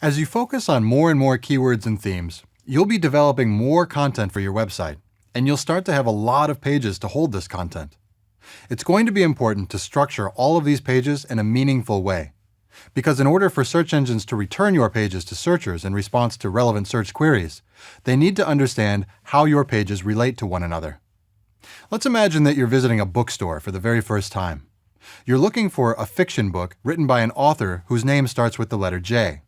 As you focus on more and more keywords and themes, you'll be developing more content for your website, and you'll start to have a lot of pages to hold this content. It's going to be important to structure all of these pages in a meaningful way, because in order for search engines to return your pages to searchers in response to relevant search queries, they need to understand how your pages relate to one another. Let's imagine that you're visiting a bookstore for the very first time. You're looking for a fiction book written by an author whose name starts with the letter J.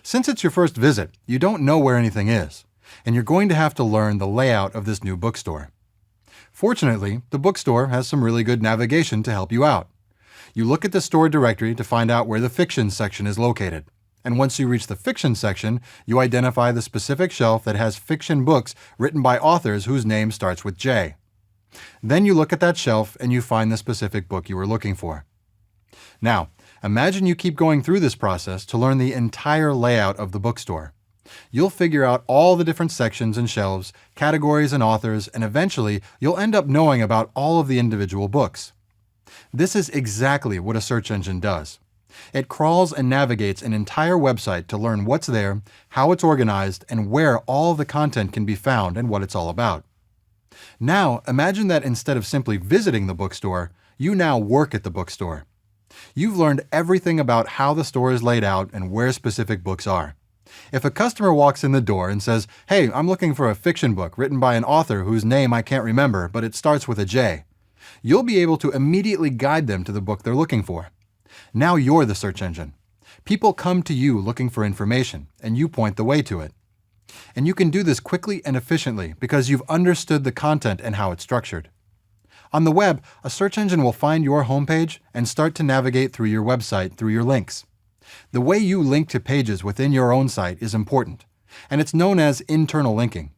Since it's your first visit, you don't know where anything is, and you're going to have to learn the layout of this new bookstore. Fortunately, the bookstore has some really good navigation to help you out. You look at the store directory to find out where the fiction section is located, and once you reach the fiction section, you identify the specific shelf that has fiction books written by authors whose name starts with J. Then you look at that shelf and you find the specific book you were looking for. Now, imagine you keep going through this process to learn the entire layout of the bookstore. You'll figure out all the different sections and shelves, categories and authors, and eventually you'll end up knowing about all of the individual books. This is exactly what a search engine does. It crawls and navigates an entire website to learn what's there, how it's organized, and where all of the content can be found and what it's all about. Now, imagine that instead of simply visiting the bookstore, you now work at the bookstore. You've learned everything about how the store is laid out and where specific books are. If a customer walks in the door and says, "Hey, I'm looking for a fiction book written by an author whose name I can't remember, but it starts with a J," you'll be able to immediately guide them to the book they're looking for. Now you're the search engine. People come to you looking for information, and you point the way to it. And you can do this quickly and efficiently because you've understood the content and how it's structured. On the web, a search engine will find your homepage and start to navigate through your website through your links. The way you link to pages within your own site is important, and it's known as internal linking.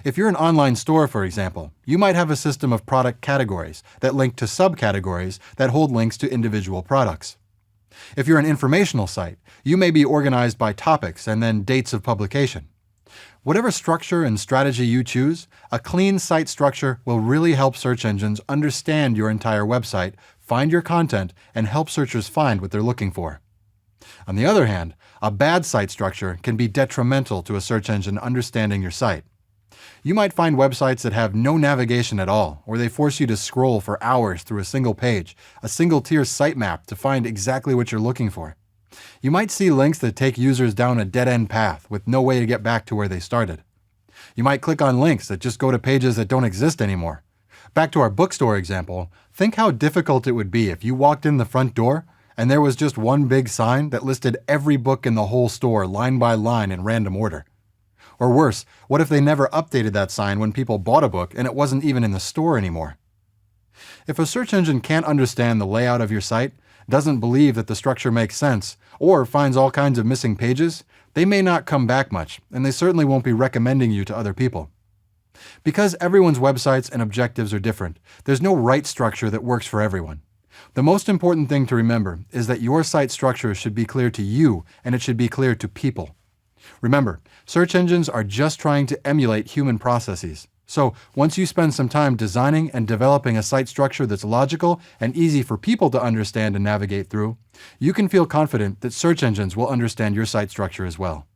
If you're an online store, for example, you might have a system of product categories that link to subcategories that hold links to individual products. If you're an informational site, you may be organized by topics and then dates of publication. Whatever structure and strategy you choose, a clean site structure will really help search engines understand your entire website, find your content, and help searchers find what they're looking for. On the other hand, a bad site structure can be detrimental to a search engine understanding your site. You might find websites that have no navigation at all, or they force you to scroll for hours through a single page, a single-tier sitemap to find exactly what you're looking for. You might see links that take users down a dead-end path with no way to get back to where they started. You might click on links that just go to pages that don't exist anymore. Back to our bookstore example, think how difficult it would be if you walked in the front door and there was just one big sign that listed every book in the whole store line by line in random order. Or worse, what if they never updated that sign when people bought a book and it wasn't even in the store anymore? If a search engine can't understand the layout of your site, doesn't believe that the structure makes sense, or finds all kinds of missing pages, they may not come back much, and they certainly won't be recommending you to other people. Because everyone's websites and objectives are different, there's no right structure that works for everyone. The most important thing to remember is that your site structure should be clear to you, and it should be clear to people. Remember, search engines are just trying to emulate human processes. So once you spend some time designing and developing a site structure that's logical and easy for people to understand and navigate through, you can feel confident that search engines will understand your site structure as well.